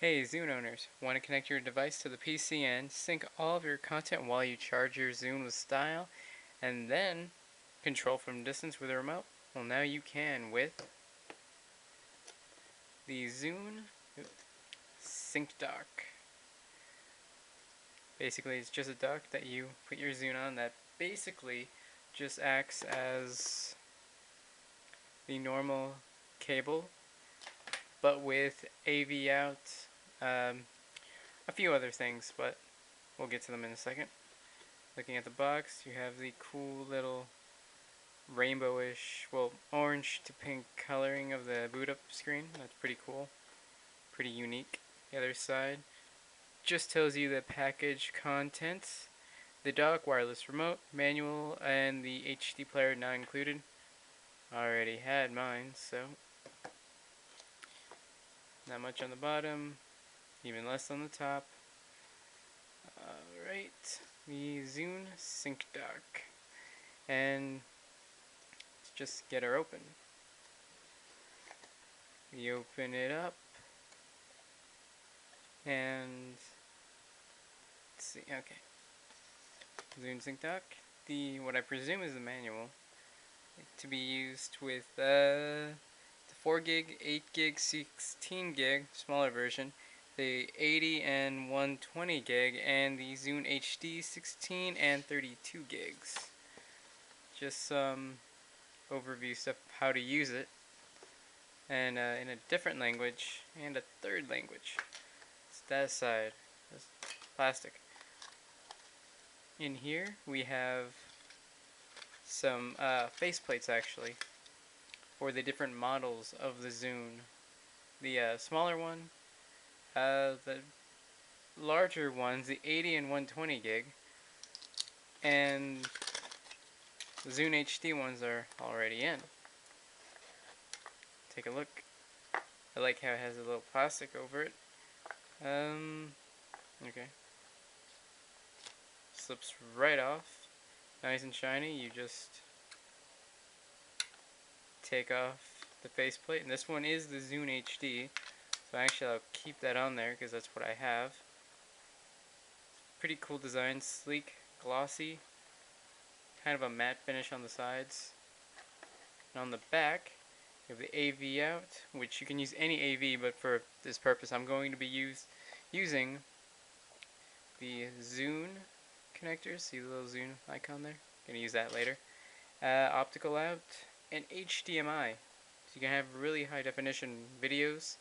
Hey Zune owners, want to connect your device to the PC and sync all of your content while you charge your Zune with style and then control from distance with a remote? Well, now you can with the Zune Sync Dock. Basically, it's just a dock that you put your Zune on that basically just acts as the normal cable, but with AV out, a few other things, but we'll get to them in a second. Looking at the box, you have the cool little rainbowish, well, orange to pink coloring of the boot up screen. That's pretty cool, pretty unique. The other side just tells you the package contents, the dock, wireless remote, manual, and the HD player not included. Already had mine, so not much on the bottom, even less on the top. Alright, the Zune Sync Dock. And let's just get her open. We open it up, and let's see, okay. Zune Sync Dock, what I presume is the manual, to be used with the 4 gig, 8 gig, 16 gig, smaller version, the 80 and 120 gig, and the Zune HD 16 and 32 gigs. Just some overview stuff of how to use it, and in a different language and a third language. It's that side. It's plastic. In here we have some faceplates actually for the different models of the Zune. The smaller one, the larger ones, the 80 and 120 gig, and the Zune HD ones are already in. Take a look. I like how it has a little plastic over it. Okay. Slips right off. Nice and shiny. You just take off the faceplate. And this one is the Zune HD. So actually I'll keep that on there because that's what I have. Pretty cool design. Sleek, glossy. Kind of a matte finish on the sides. And on the back, you have the AV out, which you can use any AV, but for this purpose I'm going to be using the Zune connectors. See the little Zune icon there? Gonna use that later. Optical Out and HDMI, so you can have really high definition videos.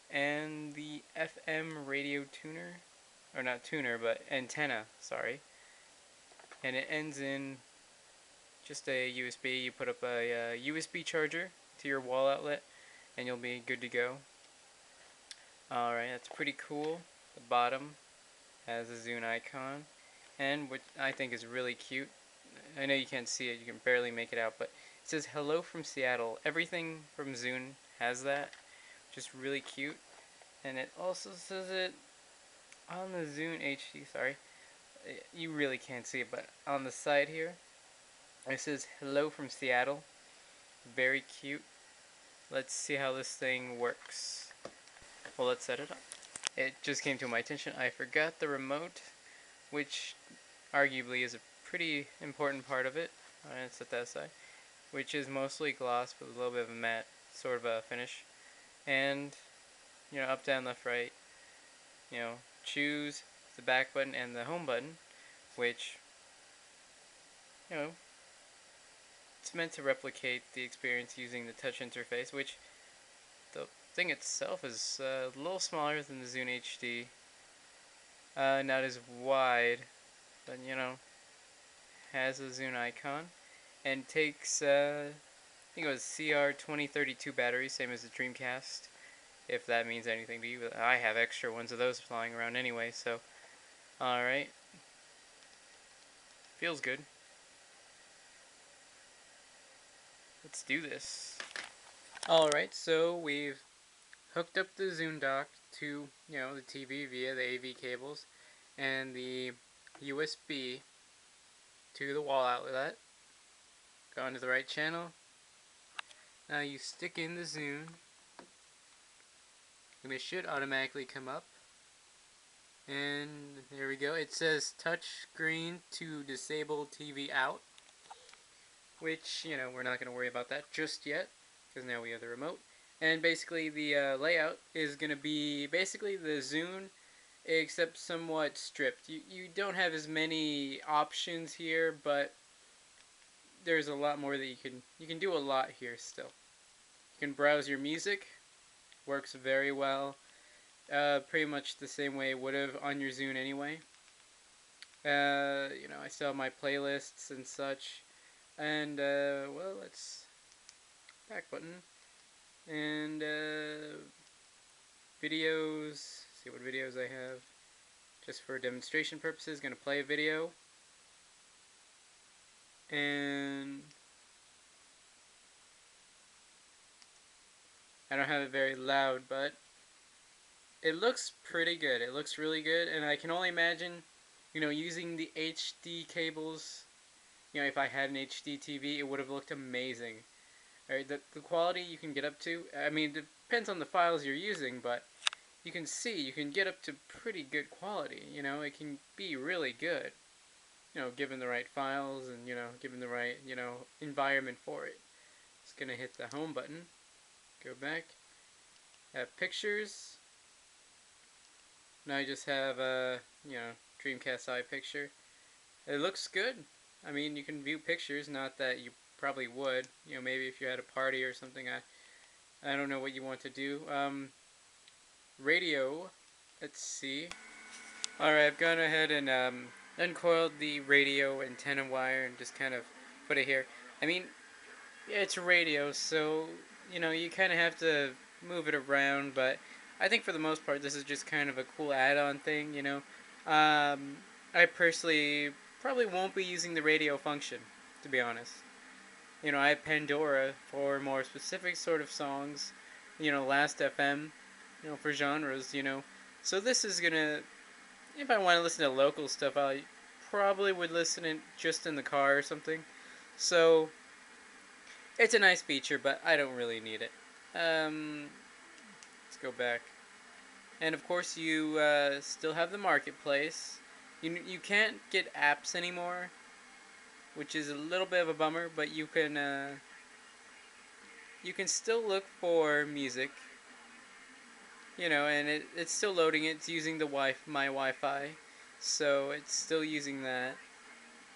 And the FM radio tuner, or not tuner, but antenna, sorry. And it ends in just a USB. You put up a USB charger to your wall outlet and you'll be good to go. Alright, that's pretty cool. The bottom has a Zune icon, and what I think is really cute, I know you can't see it, you can barely make it out, but it says hello from Seattle. Everything from Zune has that, just really cute. And it also says it on the Zune HD, sorry, you really can't see it, but on the side here it says hello from Seattle. Very cute. Let's see how this thing works. Well, let's set it up. It just came to my attention, I forgot the remote, which arguably is a pretty important part of it. Alright, set that aside. Which is mostly gloss with a little bit of a matte sort of a finish. And, you know, up, down, left, right. You know, choose the back button and the home button, which, you know, it's meant to replicate the experience using the touch interface, which the thing itself is a little smaller than the Zune HD. Not as wide, but you know, has a Zune icon, and takes I think it was CR2032 batteries, same as the Dreamcast, if that means anything to you. I have extra ones of those flying around anyway, so alright. Feels good. Let's do this. Alright, so we've hooked up the Zune dock to, you know, the TV via the AV cables, and the USB to the wall outlet. Go into the right channel. Now you stick in the Zune, and it should automatically come up. And there we go. It says touch screen to disable TV out, which, you know, we're not going to worry about that just yet because now we have the remote. And basically the layout is going to be basically the Zune except somewhat stripped. You don't have as many options here, but there's a lot more that you can do a lot here still. You can browse your music, works very well. Pretty much the same way it would have on your Zune anyway. You know, I still have my playlists and such. And, well, let's back button. And, videos. See what videos I have. Just for demonstration purposes, gonna play a video. And I don't have it very loud, but it looks pretty good. It looks really good, and I can only imagine, you know, using the HD cables, you know, if I had an HD TV, it would have looked amazing. Alright, the quality you can get up to, I mean, it depends on the files you're using, but you can see, you can get up to pretty good quality, you know, it can be really good, you know, given the right files and, you know, given the right, you know, environment for it. Just gonna hit the home button, go back, have pictures. Now I just have a, you know, Dreamcast Eye picture. It looks good. I mean, you can view pictures, not that you probably would. You know, maybe if you had a party or something, I don't know what you want to do. Radio, let's see. Alright, I've gone ahead and uncoiled the radio antenna wire and just kind of put it here. I mean, yeah, it's a radio, so, you know, you kind of have to move it around, but I think for the most part this is just kind of a cool add-on thing, you know. I personally probably won't be using the radio function, to be honest. You know, I have Pandora for more specific sort of songs, you know, Last FM, you know, for genres, you know. So this is gonna, if I want to listen to local stuff, I probably would listen it just in the car or something. So it's a nice feature, but I don't really need it. Let's go back. And of course you still have the marketplace. You can't get apps anymore, which is a little bit of a bummer, but you can still look for music, you know, and it's still loading. It's using the my Wi-Fi, so it's still using that.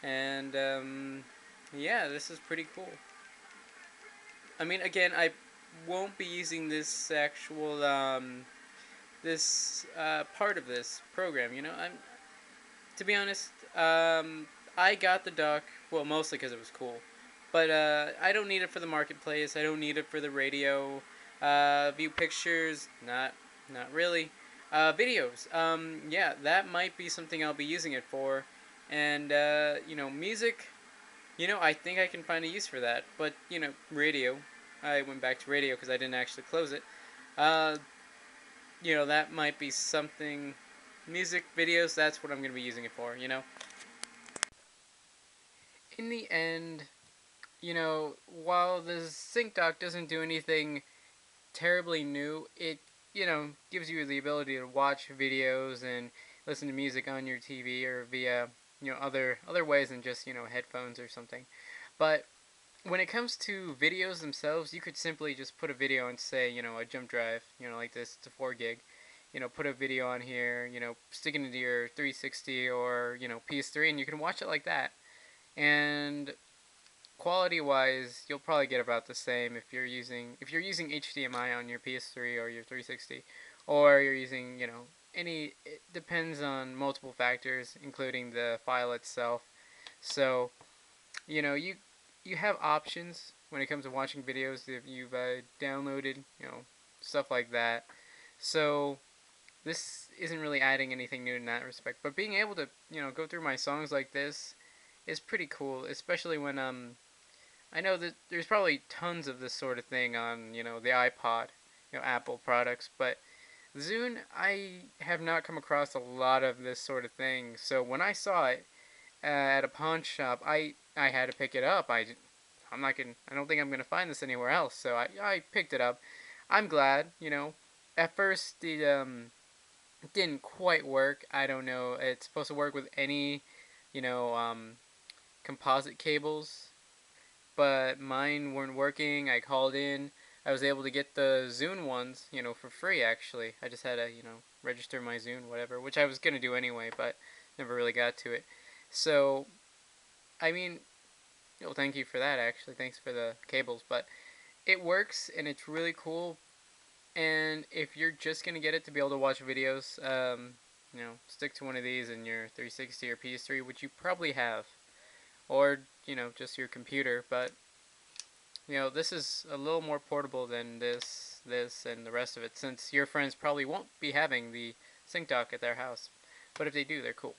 And yeah, this is pretty cool. I mean, again, I won't be using this actual this part of this program. You know, to be honest, I got the dock, well, mostly because it was cool, but I don't need it for the marketplace. I don't need it for the radio. View pictures, not really. Videos, yeah, that might be something I'll be using it for. And you know, music, you know, I think I can find a use for that. But you know, radio, I went back to radio because I didn't actually close it. You know, that might be something. Music, videos, that's what I'm going to be using it for, you know. In the end, you know, while the sync dock doesn't do anything terribly new, it, you know, gives you the ability to watch videos and listen to music on your TV or via, you know, other ways than just, you know, headphones or something. But when it comes to videos themselves, you could simply just put a video and say, you know, a jump drive, you know, like this, it's a 4 gig. You know, put a video on here, you know, stick it into your 360 or, you know, PS3, and you can watch it like that. And quality-wise, you'll probably get about the same if you're using HDMI on your PS3 or your 360, or you're using, you know, it depends on multiple factors, including the file itself. So, you know, you have options when it comes to watching videos if you've downloaded, you know, stuff like that. So this isn't really adding anything new in that respect, but being able to, you know, go through my songs like this is pretty cool, especially when I know that there's probably tons of this sort of thing on, you know, the iPod, you know, Apple products, but Zune, I have not come across a lot of this sort of thing. So when I saw it at a pawn shop, I had to pick it up. I don't think I'm gonna find this anywhere else. So I picked it up. I'm glad, you know. At first, it didn't quite work. I don't know. It's supposed to work with any, you know, composite cables, but mine weren't working. I called in. I was able to get the Zune ones, for free actually. I just had to, register my Zune, whatever, which I was gonna do anyway, but never really got to it. So, I mean, well, thank you for that actually. Thanks for the cables, but it works and it's really cool. And if you're just gonna get it to be able to watch videos, stick to one of these in your 360 or PS3, which you probably have, or just your computer. But this is a little more portable than this, and the rest of it, since your friends probably won't be having the sync dock at their house. But if they do, they're cool.